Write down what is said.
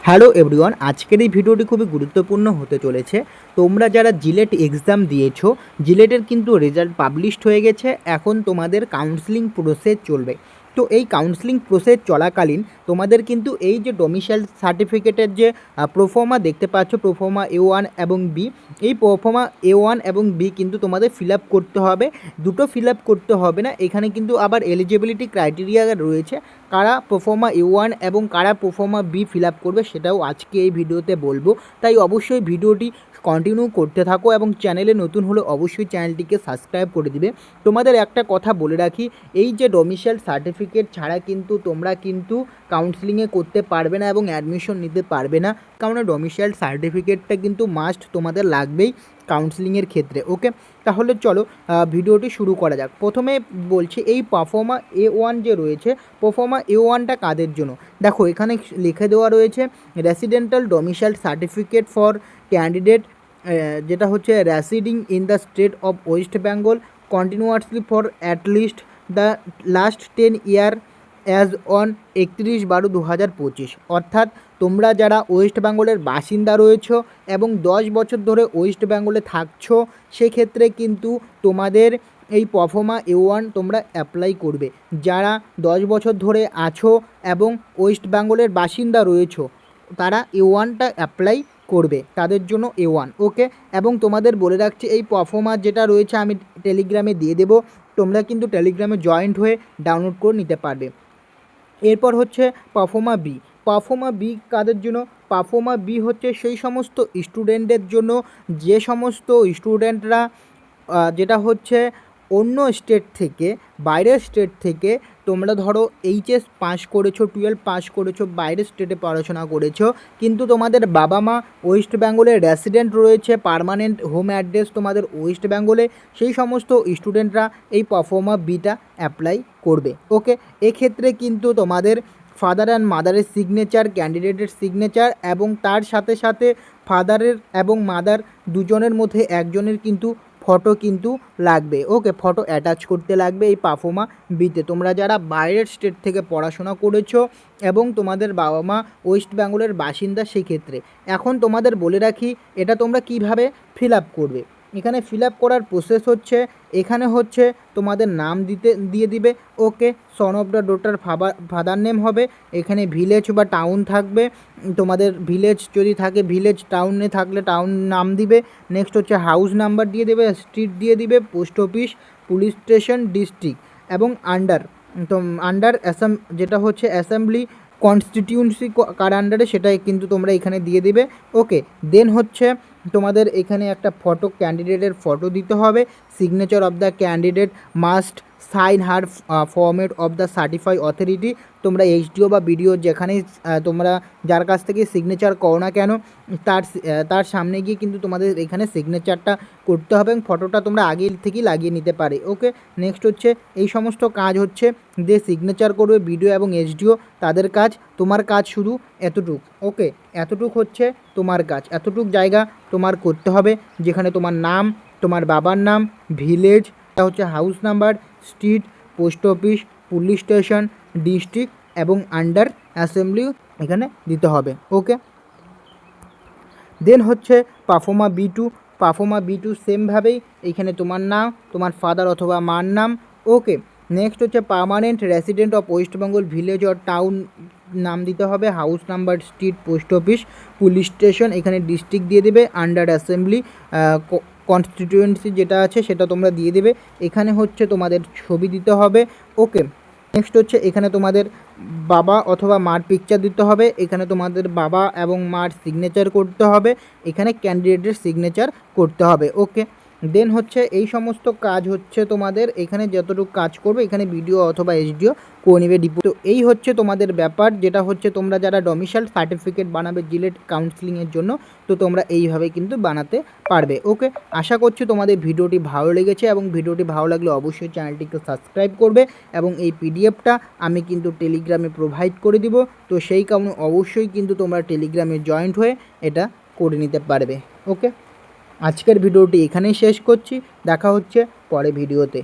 Hello everyone, আজকের এই ভিডিওটি খুবই গুরুত্বপূর্ণ হতে চলেছে। তোমরা যারা জিলেট এক্সাম দিয়েছো, জিলেটের কিন্তু রেজাল্ট পাবলিশড হয়ে গেছে। এখন তোমাদের কাউন্সেলিং প্রসেস চলবে। তো এই কাউন্সেলিং প্রসেস চলাকালীন তোমাদের কিন্তু এই যে ডোমিসাইল সার্টিফিকেটের যে প্রোফর্মা দেখতে পাচ্ছ, প্রোফর্মা A1 এবং বি, এই প্রোফর্মা A1 এবং বি কিন্তু তোমাদের ফিল আপ করতে হবে। দুটো ফিল আপ করতে হবে না, এখানে কিন্তু আবার এলিজিবিলিটি ক্রাইটেরিয়া রয়েছে। কারা প্রোফর্মা A1 এবং কারা প্রোফর্মা বি ফিল আপ করবে সেটাও আজকে এই ভিডিওতে বলবো। তাই অবশ্যই ভিডিওটি কন্টিনিউ করতে থাকো এবং চ্যানেলে নতুন হলে অবশ্যই চ্যানেলটিকে সাবস্ক্রাইব করে দিবে। তোমাদের একটা কথা বলে রাখি, এই যে ডোমিসাইল সার্টিফিকেট ছাড়া কিন্তু তোমরা কিন্তু কাউন্সেলিংয়ে করতে পারবে না এবং অ্যাডমিশন নিতে পারবে না, কারণ ডোমিসাইল সার্টিফিকেটটা কিন্তু মাস্ট তোমাদের লাগবেই কাউন্সেলিংয়ের ক্ষেত্রে। ওকে, তাহলে চলো ভিডিওটি শুরু করা যাক। প্রথমে বলছি এই প্রোফর্মা A1 যে রয়েছে, প্রোফর্মা A1টা কাদের জন্য দেখো, এখানে লিখে দেওয়া রয়েছে residential domicile certificate for candidate, যেটা হচ্ছে residing in the state of West Bengal continuously for at least the last 10 year as on 31/12/2025। অর্থাৎ তোমরা যারা ওয়েস্ট বেঙ্গলের বাসিন্দা রয়েছো এবং 10 বছর ধরে ওয়েস্ট বেঙ্গলে থাকছো, সেক্ষেত্রে কিন্তু তোমাদের এই প্রোফর্মা A1 তোমরা অ্যাপ্লাই করবে। যারা 10 বছর ধরে আছো এবং ওয়েস্ট বেঙ্গলের বাসিন্দা রয়েছো, তারা A1টা অ্যাপ্লাই করবে, তাদের জন্য A1। ওকে, এবং তোমাদের বলে রাখছি এই প্রোফর্মা যেটা রয়েছে আমি টেলিগ্রামে দিয়ে দেবো, তোমরা কিন্তু টেলিগ্রামে জয়েন্ট হয়ে ডাউনলোড করে নিতে পারবে। এরপর হচ্ছে প্রোফর্মা বি। প্রোফর্মা বি কাদের জন্য? প্রোফর্মা বি হচ্ছে সেই সমস্ত স্টুডেন্টদের জন্য যে সমস্ত স্টুডেন্টরা যেটা হচ্ছে অন্য স্টেট থেকে, বাইরের স্টেট থেকে তোমরা ধরো এইচএস পাস করেছো, 12 পাস করেছো, বাইরের স্টেটে পড়াশোনা করেছো, কিন্তু তোমাদের বাবা মা ওয়েস্ট বেঙ্গলের রেসিডেন্ট রয়েছে, পার্মানেন্ট হোম অ্যাড্রেস তোমাদের ওয়েস্ট বেঙ্গলে, সেই সমস্ত স্টুডেন্টরা এই প্রোফর্মা বিটা অ্যাপ্লাই করবে। ওকে, এক্ষেত্রে কিন্তু তোমাদের ফাদার অ্যান্ড মাদারের সিগনেচার, ক্যান্ডিডেটের সিগনেচার এবং তার সাথে সাথে ফাদারের এবং মাদার দুজনের মধ্যে একজনের কিন্তু ফটো কিন্তু লাগবে। ওকে, ফটো অ্যাটাচ করতে লাগবে এই প্রোফর্মা বিতে। তোমরা যারা বাইরের স্টেট থেকে পড়াশোনা করেছো এবং তোমাদের বাবা মা ওয়েস্ট বেঙ্গলের বাসিন্দা, সেক্ষেত্রে এখন তোমাদের বলে রাখি এটা তোমরা কিভাবে ফিল আপ করবে। এখানে ফিল আপ করার প্রসেস হচ্ছে, এখানে হচ্ছে তোমাদের নাম দিয়ে দিবে। Okay, son of the daughter father name হবে, এখানে ভিলেজ বা টাউন থাকবে, তোমাদের ভিলেজ যদি থাকে ভিলেজ, টাউনে থাকলে টাউন নাম দিবে। নেক্সট হচ্ছে হাউস নাম্বার দিয়ে দেবে, স্ট্রিট দিয়ে দিবে, post office, police station, district এবং আন্ডার যেটা হচ্ছে অ্যাসেম্বলি কনস্টিটিউন্সি কার আন্ডারে, সেটাই কিন্তু তোমরা এখানে দিয়ে দিবে। ওকে, দেন হচ্ছে তোমাদের এখানে একটা ফটো, ক্যান্ডিডেটের ফটো দিতে হবে। Signature of the candidate must sign her format of the certify authority. তোমরা এইচডিও বা বিডিও যেখানেই তোমরা যার কাছ থেকে সিগনেচার করো না কেন, তার সামনে গিয়ে কিন্তু তোমাদের এখানে সিগনেচারটা করতে হবে এবং ফটোটা তোমরা আগে থেকেই লাগিয়ে নিতে পারে। ওকে, নেক্সট হচ্ছে এই সমস্ত কাজ হচ্ছে যে সিগনেচার করবে বিডিও এবং এইচডিও, তাদের কাজ। তোমার কাজ শুধু এতটুক। ওকে, এতটুক হচ্ছে তোমার কাজ, এতটুক জায়গা তোমার করতে হবে, যেখানে তোমার নাম, তোমার বাবার নাম, ভিলেজ, এটা হচ্ছে house number, street, post office, police station, district এবং আন্ডার অ্যাসেম্বলি এখানে দিতে হবে। ওকে, দেন হচ্ছে প্রোফর্মা B2। প্রোফর্মা B2 সেমভাবেই এখানে তোমার নাম, তোমার ফাদার অথবা মার নাম। ওকে, নেক্সট হচ্ছে permanent resident of West Bengal, village or town নাম দিতে হবে, house number, street, post office, police station, এখানে ডিস্ট্রিক্ট দিয়ে দেবে, আন্ডার অ্যাসেম্বলি কনস্টিটিউয়েন্সি যেটা আছে সেটা তোমরা দিয়ে দেবে। এখানে হচ্ছে তোমাদের ছবি দিতে হবে। ওকে, নেক্সট হচ্ছে এখানে তোমাদের বাবা অথবা মার পিকচার দিতে হবে, এখানে তোমাদের বাবা এবং মার সিগনেচার করতে হবে, এখানে ক্যান্ডিডেটের সিগনেচার করতে হবে। ওকে, দেন হচ্ছে এই সমস্ত কাজ হচ্ছে তোমাদের এখানে যতটুকু কাজ করবে এখানে বিডিও অথবা এইচডিও করে নেবে ডিপো। তো এই হচ্ছে তোমাদের ব্যাপার, যেটা হচ্ছে তোমরা যারা ডোমিসাইল সার্টিফিকেট বানাবে জিলেট কাউন্সেলিংয়ের জন্য, তো তোমরা এইভাবে কিন্তু বানাতে পারবে। ওকে, আশা করছি তোমাদের ভিডিওটি ভালো লেগেছে এবং ভিডিওটি ভালো লাগলে অবশ্যই চ্যানেলটিকে সাবস্ক্রাইব করবে এবং এই পিডিএফটা আমি কিন্তু টেলিগ্রামে প্রোভাইড করে দিব। তো সেই কারণে অবশ্যই কিন্তু তোমরা টেলিগ্রামে জয়েন্ট হয়ে এটা করে নিতে পারবে। ওকে, আজকের ভিডিওটি এখানেই শেষ করছি, দেখা হচ্ছে পরে ভিডিওতে।